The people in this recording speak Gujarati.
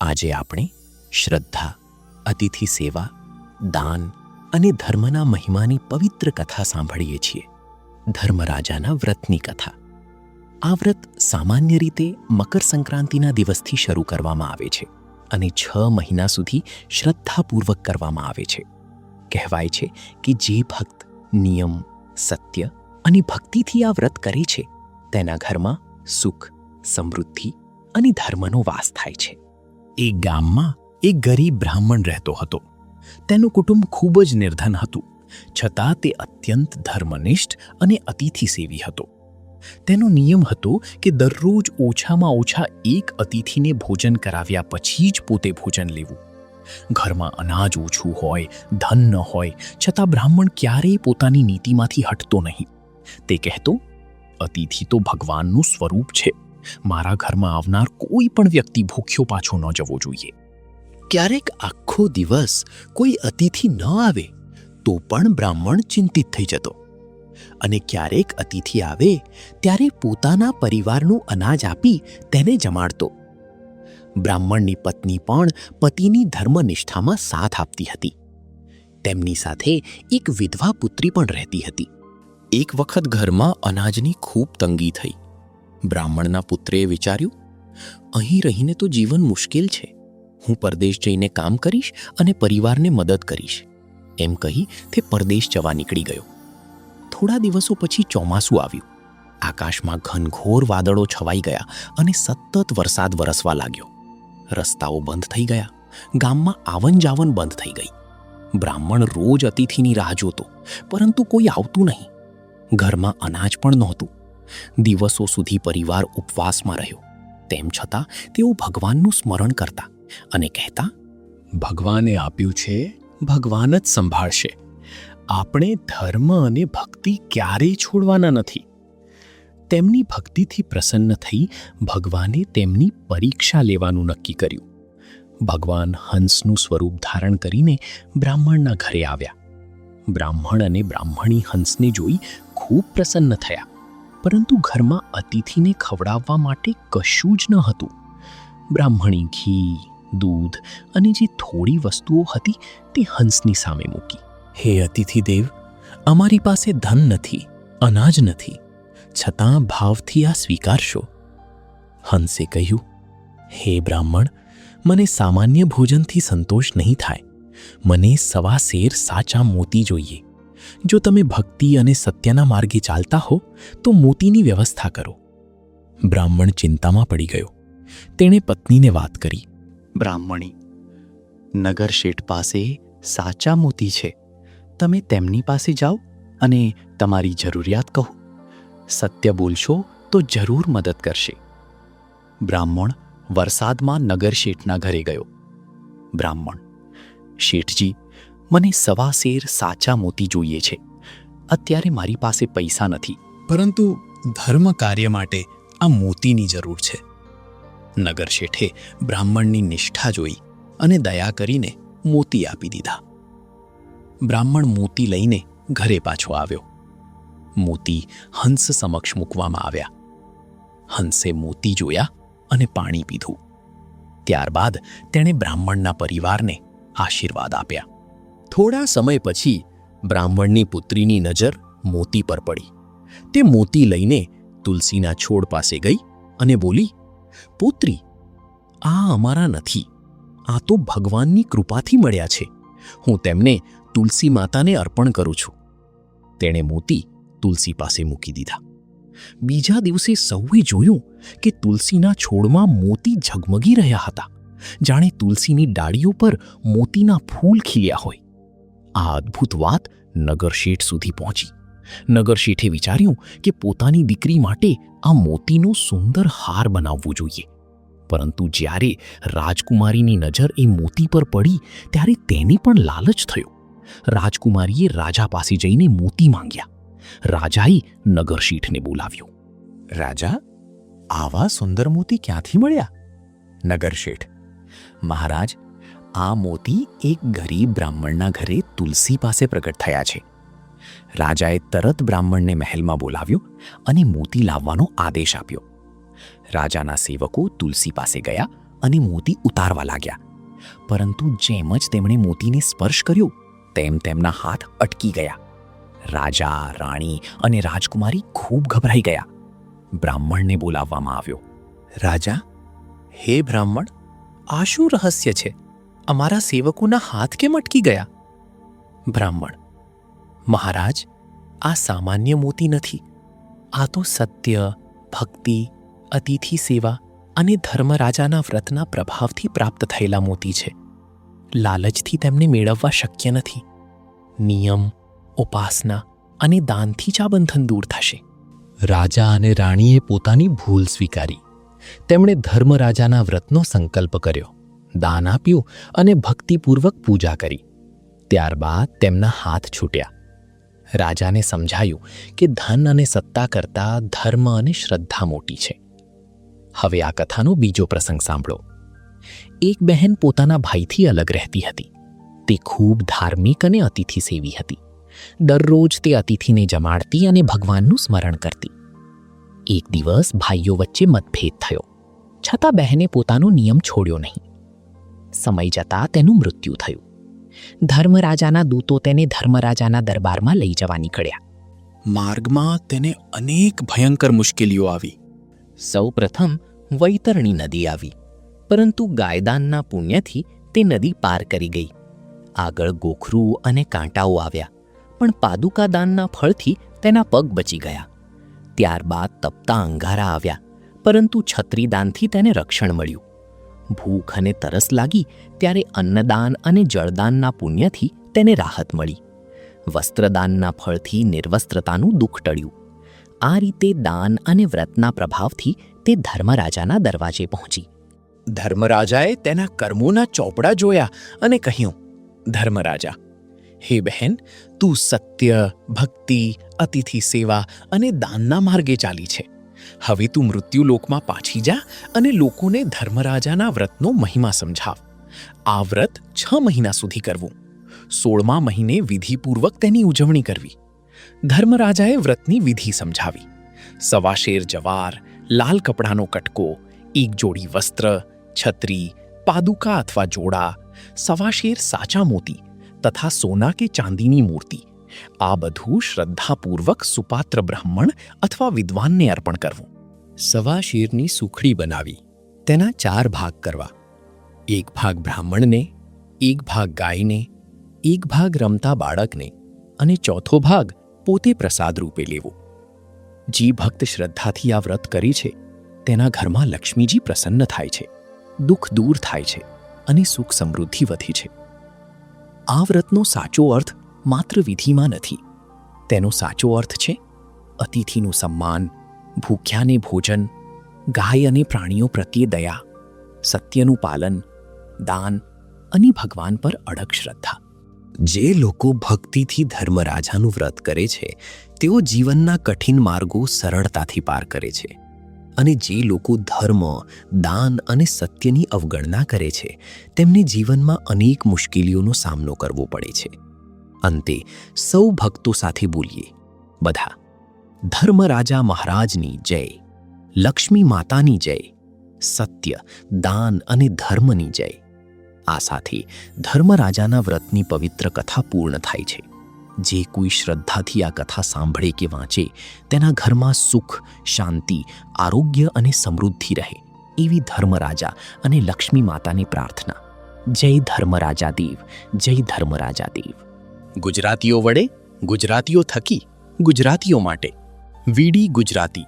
આજે આપણે શ્રદ્ધા, અતિથિ સેવા, દાન અને ધર્મના મહિમાની પવિત્ર કથા સાંભળીએ છીએ. ધર્મરાજાના વ્રતની કથા. આ વ્રત સામાન્ય રીતે મકર સંક્રાંતિના દિવસથી શરૂ કરવામાં આવે છે અને 6 મહિના સુધી શ્રદ્ધાપૂર્વક કરવામાં આવે છે. કહેવાય છે કે જે ભક્ત નિયમ, સત્ય અને ભક્તિથી આ વ્રત કરે છે તેના ઘરમાં સુખ, સમૃદ્ધિ અને ધર્મનો વાસ થાય છે. એક ગામમાં એક ગરીબ બ્રાહ્મણ રહેતો હતો. તેનું કુટુંબ ખૂબ જ નિર્ધન હતું, છતાં તે અત્યંત ધર્મનિષ્ઠ અને અતિથિસેવી હતો. તેનો નિયમ હતો કે દરરોજ ઓછામાં ઓછા એક અતિથિને ભોજન કરાવ્યા પછી જ પોતે ભોજન લેવું. ઘરમાં અનાજ ઓછું હોય, ધન ન હોય, છતાં બ્રાહ્મણ ક્યારેય પોતાની નીતિમાંથી હટતો નહીં. તે કહેતો, અતિથિ તો ભગવાનનું સ્વરૂપ છે. મારા ઘરમાં આવનાર કોઈ પણ વ્યક્તિ ભૂખ્યો પાછો ન જવો જોઈએ. ક્યારેક આખો દિવસ કોઈ અતિથિ ન આવે તો પણ બ્રાહ્મણ ચિંતિત થઈ જતો, અને ક્યારેક અતિથિ આવે ત્યારે પોતાના પરિવારનું અનાજ આપી તેને જમાડતો. બ્રાહ્મણની પત્ની પણ પતિની ધર્મનિષ્ઠામાં સાથ આપતી હતી. તેમની સાથે એક વિધવા પુત્રી પણ રહેતી હતી. એક વખત ઘરમાં અનાજની ખૂબ તંગી થઈ. બ્રાહ્મણના પુત્રે વિચાર્યું, અહીં રહીને તો જીવન મુશ્કેલ છે. હું પરદેશ જઈને કામ કરીશ અને પરિવારને મદદ કરીશ. એમ કહી તે પરદેશ જવા નીકળી ગયો. થોડા દિવસો પછી ચોમાસું આવ્યું. આકાશમાં ઘનઘોર વાદળો છવાઈ ગયા અને સતત વરસાદ વરસવા લાગ્યો. રસ્તાઓ બંધ થઈ ગયા. ગામમાં આવન જાવન બંધ થઈ ગઈ. બ્રાહ્મણ રોજ અતિથિની રાહ જોતો, પરંતુ કોઈ આવતું નહીં. ઘરમાં અનાજ પણ નહોતું. દિવસો સુધી પરિવાર ઉપવાસમાં રહ્યો. તેમ છતાં તેઓ ભગવાનનું સ્મરણ કરતા અને કહેતા, ભગવાને આપ્યું છે, ભગવાન જ સંભાળશે. આપણે ધર્મ અને ભક્તિ ક્યારેય છોડવાના નથી. તેમની ભક્તિથી પ્રસન્ન થઈ ભગવાને તેમની પરીક્ષા લેવાનું નક્કી કર્યું. ભગવાન હંસનું સ્વરૂપ ધારણ કરીને બ્રાહ્મણના ઘરે આવ્યા. બ્રાહ્મણ અને બ્રાહ્મણી હંસને જોઈ ખૂબ પ્રસન્ન થયા, પરંતુ ઘરમાં અતિથિને ખવડાવવા માટે કશું જ ન હતું. બ્રાહ્મણી ઘી, દૂધ અને જે થોડી વસ્તુઓ હતી તે હંસની સામે મૂકી. હે અતિથિ દેવ, અમારી પાસે ધન નથી, અનાજ નથી, છતાં ભાવથી આ સ્વીકારશો. હંસે કહ્યું, હે બ્રાહ્મણ, મને સામાન્ય ભોજનથી સંતોષ નહીં થાય. મને 1.25 સેર સાચા મોતી જોઈએ. જો તમે ભક્તિ અને સત્યના માર્ગે ચાલતા હો તો મોતીની વ્યવસ્થા કરો. બ્રાહ્મણ ચિંતામાં પડી ગયો. તેણે પત્નીને વાત કરી. બ્રાહ્મણી, નગર શેઠ પાસે સાચા મોતી છે. તમે તેમની પાસે જાઓ અને તમારી જરૂરિયાત કહો. સત્ય બોલશો તો જરૂર મદદ કરશે. બ્રાહ્મણ વરસાદમાં નગર શેઠના ઘરે ગયો. બ્રાહ્મણ, શેઠજી, મને 1.25 સેર સાચા મોતી જોઈએ છે. અત્યારે મારી પાસે પૈસા નથી, પરંતુ ધર્મ કાર્ય માટે આ મોતીની જરૂર છે. નગર શેઠે બ્રાહ્મણની નિષ્ઠા જોઈ અને દયા કરીને મોતી આપી દીધા. બ્રાહ્મણ મોતી લઈને ઘરે પાછો આવ્યો. મોતી હંસ સમક્ષ મૂકવામાં આવ્યા. હંસે મોતી જોયા અને પાણી પીધું. ત્યારબાદ તેણે બ્રાહ્મણના પરિવારને આશીર્વાદ આપ્યા. થોડા સમય પછી બ્રાહ્મણની પુત્રીની નજર મોતી પર પડી. તે મોતી લઈને તુલસીના છોડ પાસે ગઈ અને બોલી, પુત્રી, આ અમારા નથી. આ તો ભગવાનની કૃપાથી મળ્યા છે. હું તેમને તુલસી માતાને અર્પણ કરું છું. તેણે મોતી તુલસી પાસે મૂકી દીધા. બીજા દિવસે સૌએ જોયું કે તુલસીના છોડમાં મોતી ઝગમગી રહ્યા હતા, જાણે તુલસીની ડાળીઓ પર મોતીના ફૂલ ખીલ્યા હોય. આ અદ્ભુત વાત નગર શેઠ સુધી પહોંચી. નગર શેઠે વિચાર્યું કે પોતાની દીકરી માટે આ મોતીનો સુંદર હાર બનાવવો જોઈએ. પરંતુ જ્યારે રાજકુમારીની નજર એ મોતી પર પડી ત્યારે તેને પણ લાલચ થયો. રાજકુમારીએ રાજા પાસે જઈને મોતી માંગ્યા. રાજાએ નગર શેઠને બોલાવ્યો. રાજા, આવા સુંદર મોતી ક્યાંથી મળ્યા? નગર શેઠ, મહારાજ, આ મોતી એક ગરીબ બ્રાહ્મણના ઘરે તુલસી પાસે પ્રગટ થયા છે. રાજાએ તરત બ્રાહ્મણને મહેલમાં બોલાવ્યો અને મોતી લાવવાનો આદેશ આપ્યો. રાજાના સેવકો તુલસી પાસે ગયા અને મોતી ઉતારવા લાગ્યા. પરંતુ જેમ જ તેમણે મોતીને સ્પર્શ કર્યો તેમ તેમના હાથ અટકી ગયા. રાજા, રાણી અને રાજકુમારી ખૂબ ગભરાઈ ગયા. બ્રાહ્મણને બોલાવવામાં આવ્યો. રાજા, હે બ્રાહ્મણ, આ શું રહસ્ય છે? અમારા સેવકોના હાથ કેમ અટકી ગયા? બ્રાહ્મણ: મહારાજ, આ સામાન્ય મોતી નથી. આ તો સત્ય, ભક્તિ, અતિથિ સેવા અને ધર્મરાજાના વ્રતના પ્રભાવથી પ્રાપ્ત થયેલા મોતી છે. લાલચથી તેમને મેળવવા શક્ય નથી. નિયમ, ઉપાસના અને દાનથી જ આ બંધન દૂર થશે. રાજા અને રાણીએ પોતાની ભૂલ સ્વીકારી. તેમણે ધર્મરાજાના વ્રતનો સંકલ્પ કર્યો, દાન આપ્યું અને ભક્તિપૂર્વક પૂજા કરી. ત્યારબાદ તેમના હાથ છૂટ્યા. રાજાને સમજાયું કે ધન અને સત્તા કરતાં ધર્મ અને શ્રદ્ધા મોટી છે. હવે આ કથાનો બીજો પ્રસંગ સાંભળો. એક બહેન પોતાના ભાઈથી અલગ રહેતી હતી. તે ખૂબ ધાર્મિક અને અતિથિ સેવી હતી. દરરોજ તે અતિથિને જમાડતી અને ભગવાનનું સ્મરણ કરતી. એક દિવસ ભાઈઓ વચ્ચે મતભેદ થયો, છતાં બહેને પોતાનો નિયમ છોડ્યો નહીં. સમય જતાં તેનું મૃત્યુ થયું. ધર્મરાજાના દૂતો તેને ધર્મરાજાના દરબારમાં લઈ જવા નીકળ્યા. માર્ગમાં તેને અનેક ભયંકર મુશ્કેલીઓ આવી. સૌપ્રથમ વૈતરણી નદી આવી, પરંતુ ગાયદાનના પુણ્યથી તે નદી પાર કરી ગઈ. આગળ ગોખરું અને કાંટાઓ આવ્યા, પણ પાદુકાદાનના ફળથી તેના પગ બચી ગયા. ત્યારબાદ તપતા અંગારા આવ્યા, પરંતુ છત્રીદાનથી તેને રક્ષણ મળ્યું. ભૂખ અને તરસ લાગી ત્યારે અન્નદાન અને જળદાનના પુણ્યથી તેને રાહત મળી. વસ્ત્રદાનના ફળથી નિર્વસ્ત્રતાનું દુઃખ ટળ્યું. આ રીતે દાન અને વ્રતના પ્રભાવથી તે ધર્મરાજાના દરવાજે પહોંચી. ધર્મરાજાએ તેના કર્મોના ચોપડા જોયા અને કહ્યું, ધર્મરાજા, હે બહેન, તું સત્ય, ભક્તિ, અતિથિ સેવા અને દાનના માર્ગે ચાલી છે. હવે તું મૃત્યુલોકમાં પાછી જા અને લોકોને ધર્મરાજાના વ્રતનો મહિમા સમજાવ. આ વ્રત 6 મહિના સુધી કરવું. 16મા મહિને વિધિપૂર્વક તેની ઉજવણી કરવી. ધર્મરાજાએ વ્રતની વિધિ સમજાવી. 1.25 શેર જવાર, લાલ કપડાનો કટકો, 1 જોડી વસ્ત્ર, છત્રી, પાદુકા અથવા જોડા, 1.25 શેર સાચા મોતી તથા સોના કે ચાંદીની મૂર્તિ, આ બધું શ્રદ્ધાપૂર્વક સુપાત્ર બ્રાહ્મણ અથવા વિદ્વાનને અર્પણ કરવું. 1.25 શેરની સુખડી બનાવી તેના 4 ભાગ કરવા. 1 ભાગ બ્રાહ્મણને, 1 ભાગ ગાયને, 1 ભાગ રમતા બાળકને અને 4થો ભાગ પોતે પ્રસાદ રૂપે લેવો. જે ભક્ત શ્રદ્ધાથી આ વ્રત કરી છે તેના ઘરમાં લક્ષ્મીજી પ્રસન્ન થાય છે, દુઃખ દૂર થાય છે અને સુખ સમૃદ્ધિ વધી છે. આ વ્રતનો સાચો અર્થ માત્ર વિધિમાં નથી. તેનો સાચો અર્થ છે અતિથિનું સન્માન, ભૂખ્યાને ભોજન, ગાય અને પ્રાણીઓ પ્રત્યે દયા, સત્યનું પાલન, દાન અને ભગવાન પર અડગ શ્રદ્ધા. જે લોકો ભક્તિથી ધર્મરાજાનું વ્રત કરે છે તેઓ જીવનના કઠિન માર્ગો સરળતાથી પાર કરે છે, અને જે લોકો ધર્મ, દાન અને સત્યની અવગણના કરે છે તેમને જીવનમાં અનેક મુશ્કેલીઓનો સામનો કરવો પડે છે. અંતે સૌ ભક્તો સાથે બોલીએ બધા, ધર્મરાજા મહારાજની જય, લક્ષ્મી માતાની જય, સત્ય, દાન અને ધર્મની જય. આ સાથે ધર્મરાજાના વ્રતની પવિત્ર કથા પૂર્ણ થાય છે. જે કોઈ શ્રદ્ધાથી આ કથા સાંભળે કે વાંચે તેના ઘરમાં સુખ, શાંતિ, આરોગ્ય અને સમૃદ્ધિ રહે એવી ધર્મરાજા અને લક્ષ્મી માતાની પ્રાર્થના. જય ધર્મરાજા દેવ, જય ધર્મરાજા દેવ. ગુજરાતીઓ વડે, ગુજરાતીઓ થકી, ગુજરાતીઓ માટે. વીડી ગુજરાતી.